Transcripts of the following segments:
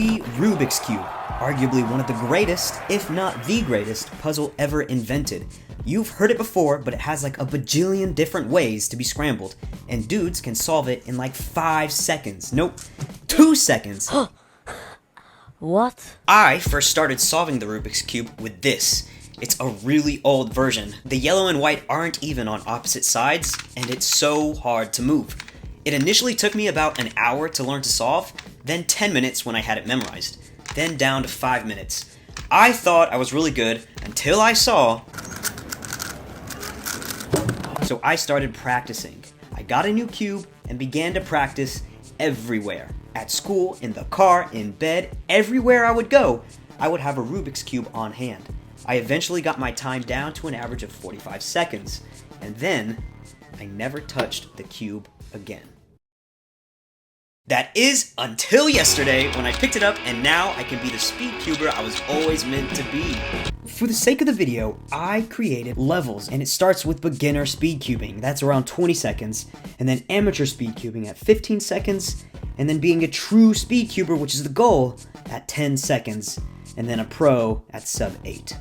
the Rubik's Cube, arguably one of the greatest, if not the greatest, puzzle ever invented. You've heard it before, but it has like a bajillion different ways to be scrambled, and dudes can solve it in like 5 seconds. Nope, 2 seconds. What? I first started solving the Rubik's Cube with this. It's a really old version. The yellow and white aren't even on opposite sides, and it's so hard to move. It initially took me about an hour to learn to solve, then 10 minutes when I had it memorized, then down to 5 minutes. I thought I was really good until I saw... So I started practicing. I got a new cube and began to practice everywhere. At school, in the car, in bed, everywhere I would go, I would have a Rubik's Cube on hand. I eventually got my time down to an average of 45 seconds, and then I never touched the cube again. That is until yesterday when I picked it up, and now I can be the Speedcuber I was always meant to be. For the sake of the video, I created levels, and it starts with beginner speedcubing. That's around 20 seconds, and then amateur speedcubing at 15 seconds, and then being a true speedcuber, which is the goal, at 10 seconds, and then a pro at sub 8.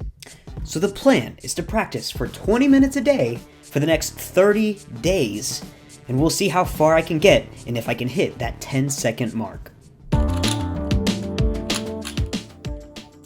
So the plan is to practice for 20 minutes a day for the next 30 days, and we'll see how far I can get and if I can hit that 10-second mark.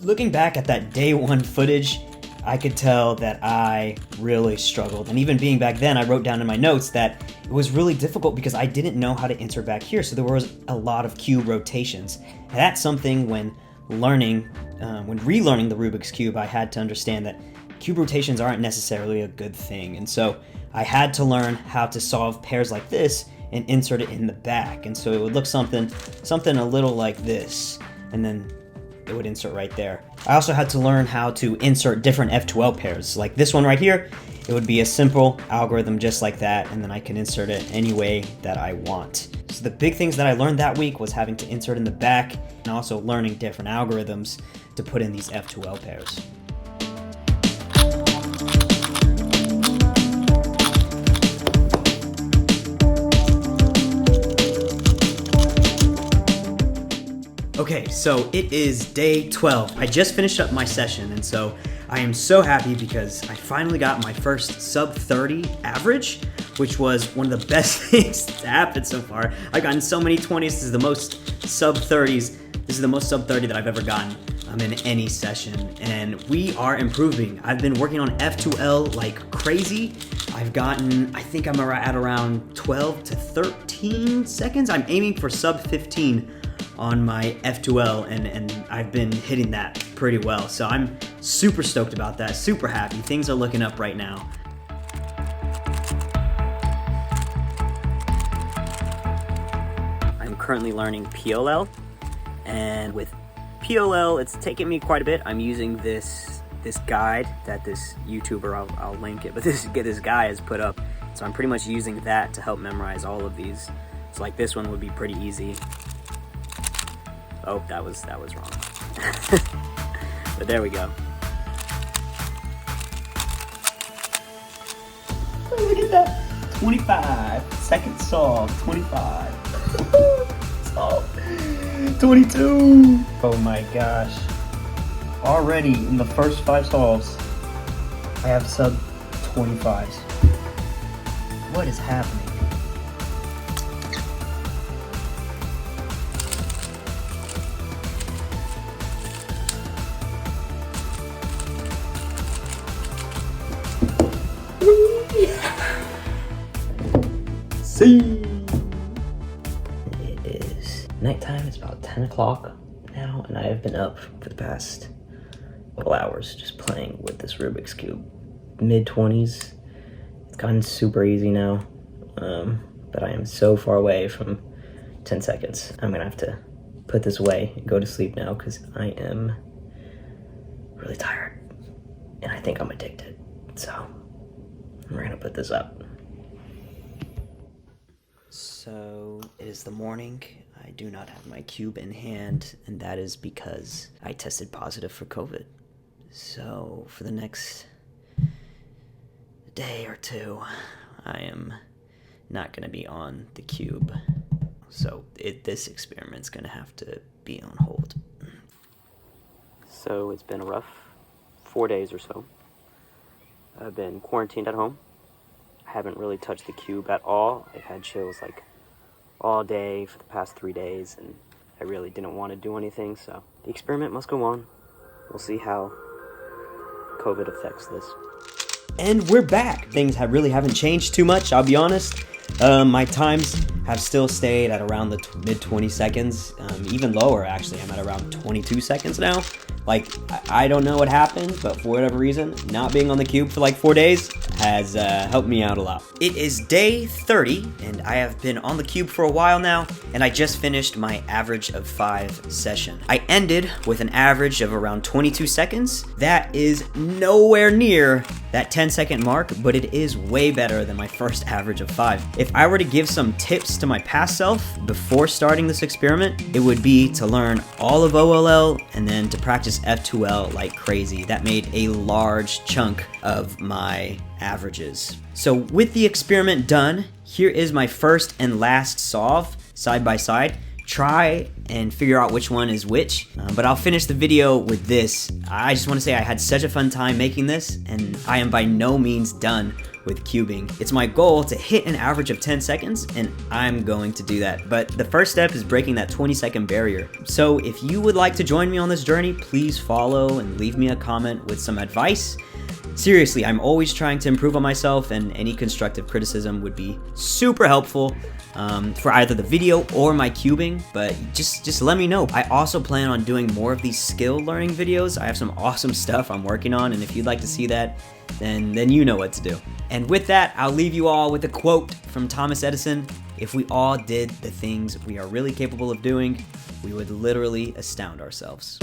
Looking back at that day one footage, I could tell that I really struggled. And even being back then, I wrote down in my notes that it was really difficult because I didn't know how to insert back here, so there was a lot of cube rotations. And that's something when relearning the Rubik's Cube, I had to understand that cube rotations aren't necessarily a good thing. And so I had to learn how to solve pairs like this and insert it in the back. And so it would look something a little like this, and then it would insert right there. I also had to learn how to insert different F2L pairs. Like this one right here, it would be a simple algorithm just like that, and then I can insert it any way that I want. So the big things that I learned that week was having to insert in the back and also learning different algorithms to put in these F2L pairs. Okay, so it is day 12. I just finished up my session, and so I am so happy because I finally got my first sub 30 average, which was one of the best things to happen so far. I've gotten so many 20s. This is the most sub 30s. This is the most sub 30 that I've ever gotten in any session, and we are improving. I've been working on F2L like crazy. I think I'm at around 12 to 13 seconds. I'm aiming for sub 15 on my F2L, and I've been hitting that pretty well. So I'm super stoked about that, super happy. Things are looking up right now. I'm currently learning PLL, and with PLL, it's taken me quite a bit. I'm using this guide that this YouTuber, I'll link it, but this guy has put up. So I'm pretty much using that to help memorize all of these. So like this one would be pretty easy. Oh, that was wrong. But there we go. Oh, look at that. 25. Second solve. 25. Solve. 22. Oh my gosh. Already in the first 5 solves, I have sub 25s. What is happening? It is nighttime. It's about 10 o'clock now, and I have been up for the past couple hours just playing with this Rubik's Cube. Mid-20s. It's gotten super easy now, but I am so far away from 10 seconds. I'm gonna have to put this away and go to sleep now because I am really tired, and I think I'm addicted. So we're gonna put this up. So it is the morning. I do not have my cube in hand, and that is because I tested positive for COVID. So for the next day or two, I am not going to be on the cube. So this experiment's going to have to be on hold. So it's been a rough 4 days or so. I've been quarantined at home. I haven't really touched the cube at all. I've had chills like all day for the past 3 days, and I really didn't want to do anything, so the experiment must go on. We'll see how COVID affects this. And we're back. Things really haven't changed too much, I'll be honest. My times have still stayed at around the mid 20 seconds, even lower actually. I'm at around 22 seconds now. Like, I don't know what happened, but for whatever reason, not being on the cube for like 4 days has helped me out a lot. It is day 30, and I have been on the cube for a while now, and I just finished my average of 5 session. I ended with an average of around 22 seconds. That is nowhere near that 10-second mark, but it is way better than my first average of 5. If I were to give some tips to my past self before starting this experiment, it would be to learn all of OLL and then to practice F2L like crazy. That made a large chunk of my averages. So with the experiment done, here is my first and last solve side by side. Try and figure out which one is which, but I'll finish the video with this. I just want to say I had such a fun time making this, and I am by no means done with cubing. It's my goal to hit an average of 10 seconds, and I'm going to do that. But the first step is breaking that 20-second barrier. So if you would like to join me on this journey, please follow and leave me a comment with some advice. Seriously, I'm always trying to improve on myself, and any constructive criticism would be super helpful for either the video or my cubing, but just let me know. I also plan on doing more of these skill learning videos. I have some awesome stuff I'm working on, and if you'd like to see that, then you know what to do. And with that, I'll leave you all with a quote from Thomas Edison. If we all did the things we are really capable of doing, we would literally astound ourselves.